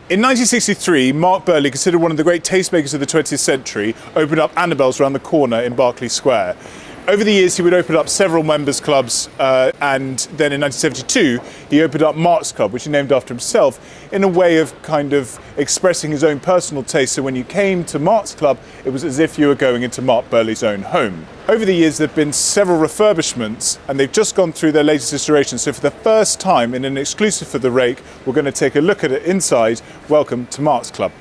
In 1963, Mark Burley, considered one of the great tastemakers of the 20th century, opened up Annabelle's around the corner in Berkeley Square. Over the years, he would open up several members' clubs, and then in 1972, he opened up Mark's Club, which he named after himself, in a way of kind of expressing his own personal taste. So when you came to Mark's Club, it was as if you were going into Mark Burley's own home. Over the years, there have been several refurbishments, and they've just gone through their latest iteration. So for the first time, in an exclusive for the Rake, we're going to take a look at it inside. Welcome to Mark's Club.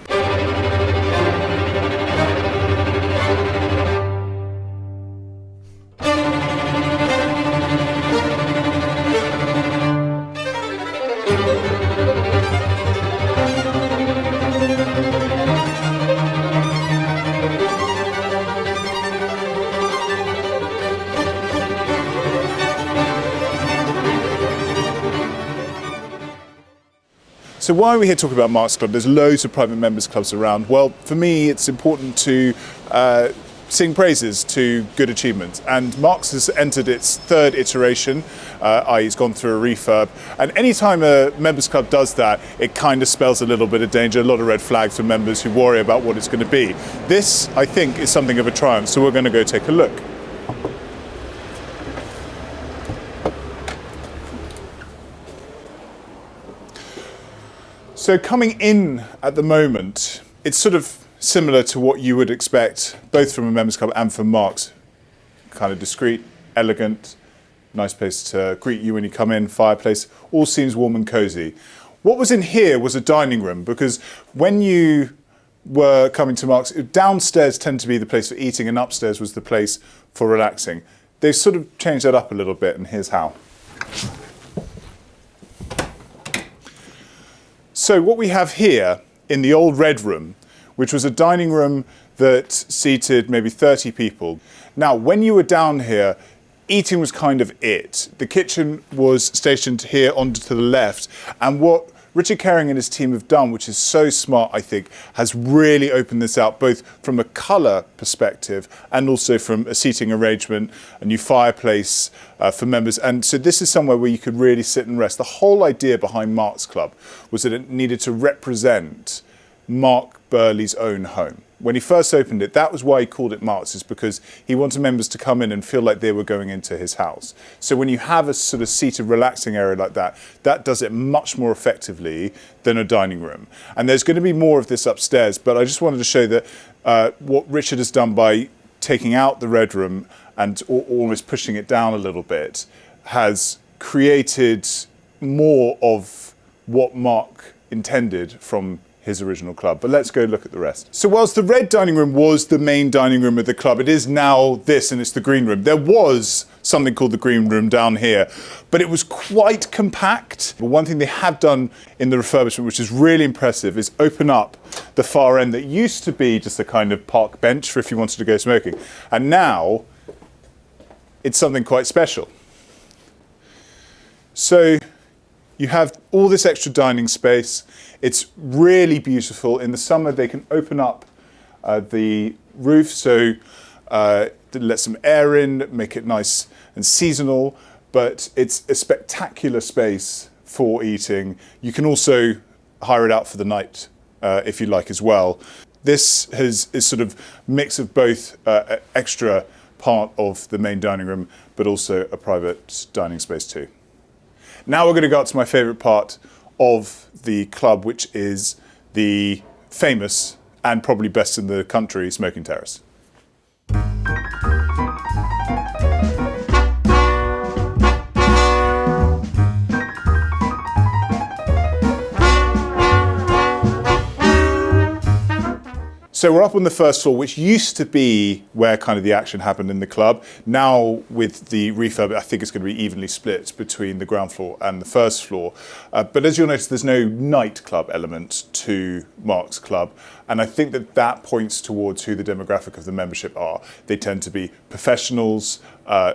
So why are we here talking about Mark's Club? There's loads of private members clubs around. Well, for me, it's important to sing praises to good achievements. And Mark's has entered its third iteration, i.e. it's gone through a refurb. And anytime a members club does that, it kind of spells a little bit of danger, a lot of red flags for members who worry about what it's going to be. This, I think, is something of a triumph, so we're going to go take a look. So coming in at the moment, it's sort of similar to what you would expect, both from a members club and from Mark's. Kind of discreet, elegant, nice place to greet you when you come in, fireplace, all seems warm and cozy. What was in here was a dining room, because when you were coming to Mark's, downstairs tended to be the place for eating and upstairs was the place for relaxing. They've sort of changed that up a little bit, and here's how. So what we have here in the old red room, which was a dining room that seated maybe 30 people. Now, when you were down here, eating was kind of it. The kitchen was stationed here onto the left, and what Richard Caring and his team have done, which is so smart, I think, has really opened this out, both from a colour perspective and also from a seating arrangement, a new fireplace for members. And so this is somewhere where you could really sit and rest. The whole idea behind Mark's Club was that it needed to represent Mark Burley's own home. When he first opened it, that was why he called it Mark's, is because he wanted members to come in and feel like they were going into his house. So when you have a sort of seated, relaxing area like that, that does it much more effectively than a dining room. And there's going to be more of this upstairs, but I just wanted to show that what Richard has done by taking out the red room and almost pushing it down a little bit has created more of what Mark intended from his original club. But let's go look at the rest. So whilst the red dining room was the main dining room of the club, it is now this, and it's the green room. There was something called the green room down here, but it was quite compact. But one thing they have done in the refurbishment, which is really impressive, is open up the far end that used to be just a kind of park bench for if you wanted to go smoking. And now it's something quite special. So you have all this extra dining space. It's really beautiful. In the summer, they can open up the roof so let some air in, make it nice and seasonal, but it's a spectacular space for eating. You can also hire it out for the night if you like as well. This is sort of mix of both extra part of the main dining room, but also a private dining space too. Now we're going to go up to my favourite part of the club, which is the famous and probably best in the country smoking terrace. So we're up on the first floor, which used to be where kind of the action happened in the club. Now with the refurb, I think it's going to be evenly split between the ground floor and the first floor. But as you'll notice, there's no nightclub element to Mark's Club. And I think that that points towards who the demographic of the membership are. They tend to be professionals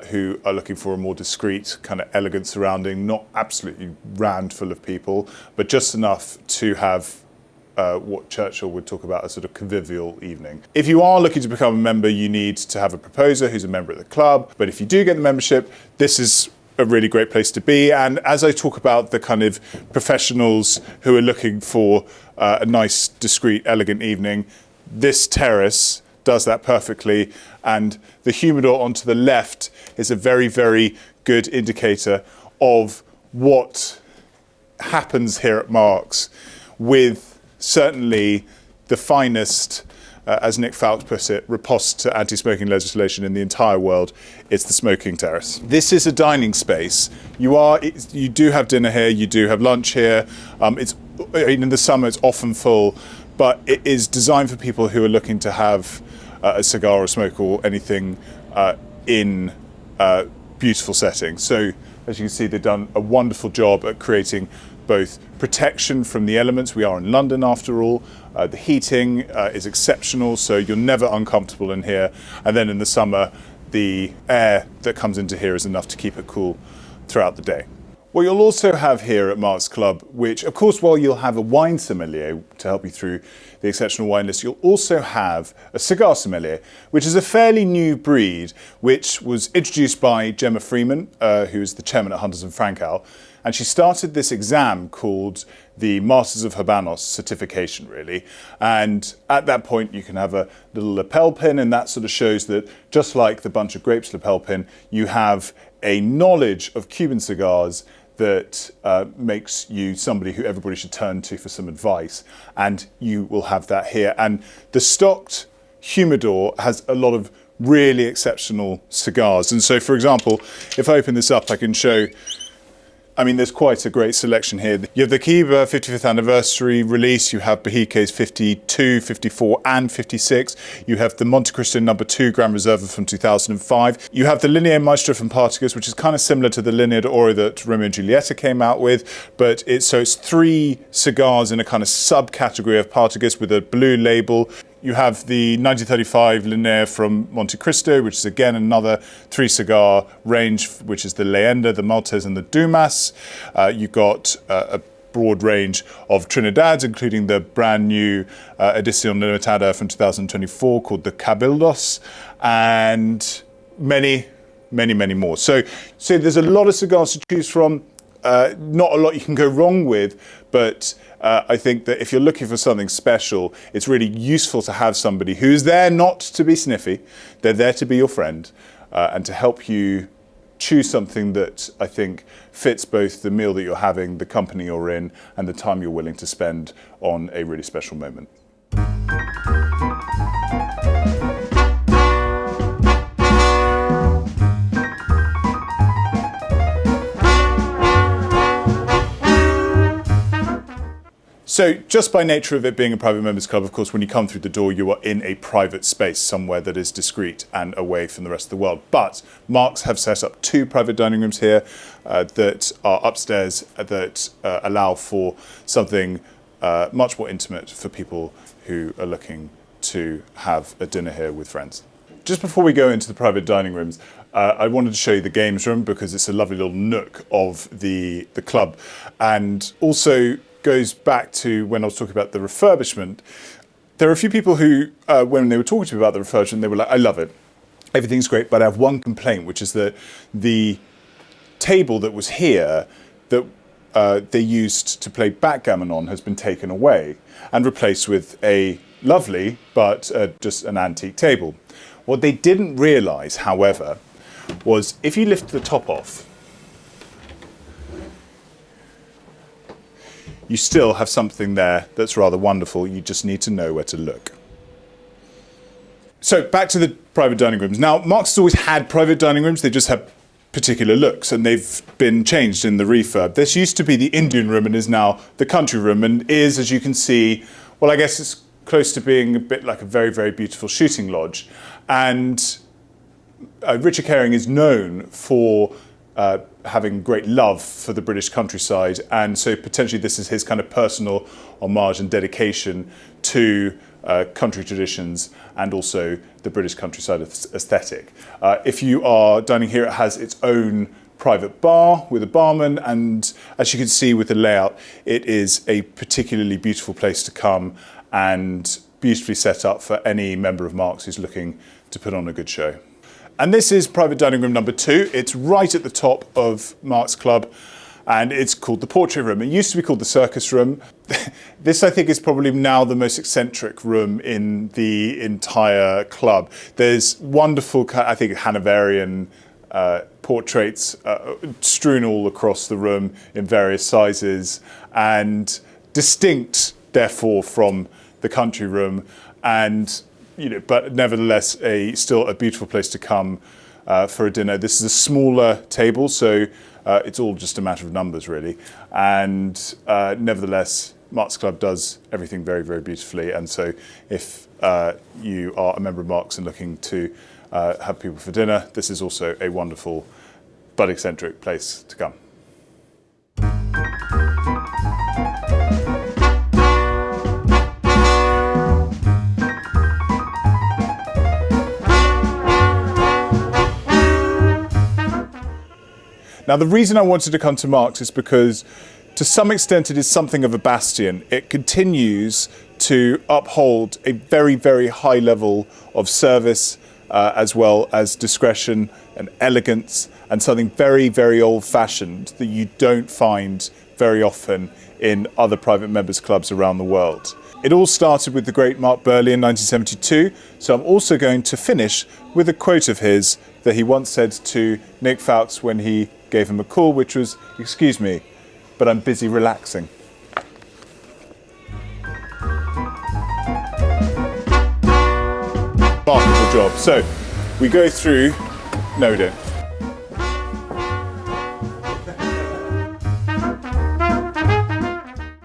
who are looking for a more discreet, kind of elegant surrounding, not absolutely rammed full of people, but just enough to have what Churchill would talk about as sort of convivial evening. If you are looking to become a member, you need to have a proposer who's a member of the club. But if you do get the membership, this is a really great place to be. And as I talk about the kind of professionals who are looking for a nice, discreet, elegant evening, this terrace does that perfectly. And the humidor onto the left is a very, very good indicator of what happens here at Marks with certainly the finest, as Nick Fowles put it, riposte to anti-smoking legislation in the entire world. It's the smoking terrace. This is a dining space. You do have dinner here, you do have lunch here. In the summer it's often full, but it is designed for people who are looking to have a cigar or a smoke or anything in a beautiful setting. So as you can see, they've done a wonderful job at creating both protection from the elements. We are in London after all. The heating is exceptional, so you're never uncomfortable in here. And then in the summer, the air that comes into here is enough to keep it cool throughout the day. What you'll also have here at Marks Club, which of course, while you'll have a wine sommelier to help you through the exceptional wine list, you'll also have a cigar sommelier, which is a fairly new breed, which was introduced by Gemma Freeman, who's the chairman at Hunters and Frankel. And she started this exam called the Masters of Habanos certification, really. And at that point, you can have a little lapel pin, and that sort of shows that just like the bunch of grapes lapel pin, you have a knowledge of Cuban cigars that makes you somebody who everybody should turn to for some advice. And you will have that here. And the stocked humidor has a lot of really exceptional cigars. And so, for example, if I open this up, I can show, I mean, there's quite a great selection here. You have the Kiba 55th anniversary release, you have Bahique's 52, 54 and 56. You have the Monte Cristo No. 2 Grand Reserva from 2005. You have the Linea Maestro from Partagas, which is kind of similar to the Linea d'Oro that Romeo and Julieta came out with, but it's 3 cigars in a kind of subcategory of Partagas with a blue label. You have the 1935 Linea from Monte Cristo, which is again another 3 cigar range, which is the Leyenda, the Maltese and the Dumas. You've got a broad range of Trinidades, including the brand new Edición Limitada from 2024 called the Cabildos, and many, many, many more. So there's a lot of cigars to choose from. Not a lot you can go wrong with, but I think that if you're looking for something special, it's really useful to have somebody who's there not to be sniffy. They're there to be your friend and to help you choose something that I think fits both the meal that you're having, the company you're in, and the time you're willing to spend on a really special moment. So just by nature of it being a private members club, of course, when you come through the door, you are in a private space somewhere that is discreet and away from the rest of the world. But Marks have set up 2 private dining rooms here that are upstairs that allow for something much more intimate for people who are looking to have a dinner here with friends. Just before we go into the private dining rooms, I wanted to show you the games room because it's a lovely little nook of the club, and also goes back to when I was talking about the refurbishment. There are a few people who, when they were talking to me about the refurbishment, they were like, I love it. Everything's great, but I have one complaint, which is that the table that was here that they used to play backgammon on has been taken away and replaced with a lovely, but just an antique table. What they didn't realise, however, was if you lift the top off, you still have something there that's rather wonderful. You just need to know where to look. So back to the private dining rooms. Now, Marks has always had private dining rooms. They just have particular looks, and they've been changed in the refurb. This used to be the Indian room and is now the country room, and is, as you can see, well, I guess it's close to being a bit like a very, very beautiful shooting lodge. And Richard Herring is known for having great love for the British countryside, and so potentially this is his kind of personal homage and dedication to country traditions and also the British countryside aesthetic. If you are dining here, it has its own private bar with a barman, and as you can see with the layout, it is a particularly beautiful place to come and beautifully set up for any member of Marks who's looking to put on a good show. And this is private dining room number 2. It's right at the top of Mark's club, and it's called the portrait room. It used to be called the circus room. This, I think, is probably now the most eccentric room in the entire club. There's wonderful, I think, Hanoverian portraits strewn all across the room in various sizes, and distinct, therefore, from the country room, and but nevertheless, still a beautiful place to come for a dinner. This is a smaller table, so it's all just a matter of numbers, really. And nevertheless, Mark's Club does everything very, very beautifully. And so if you are a member of Mark's and looking to have people for dinner, this is also a wonderful but eccentric place to come. Now, the reason I wanted to come to Mark's is because, to some extent, it is something of a bastion. It continues to uphold a very, very high level of service, as well as discretion and elegance, and something very, very old-fashioned that you don't find very often in other private members' clubs around the world. It all started with the great Mark Burley in 1972, so I'm also going to finish with a quote of his that he once said to Nick Fowkes when he gave him a call, which was, "Excuse me, but I'm busy relaxing." Remarkable job. So we go through, no we don't.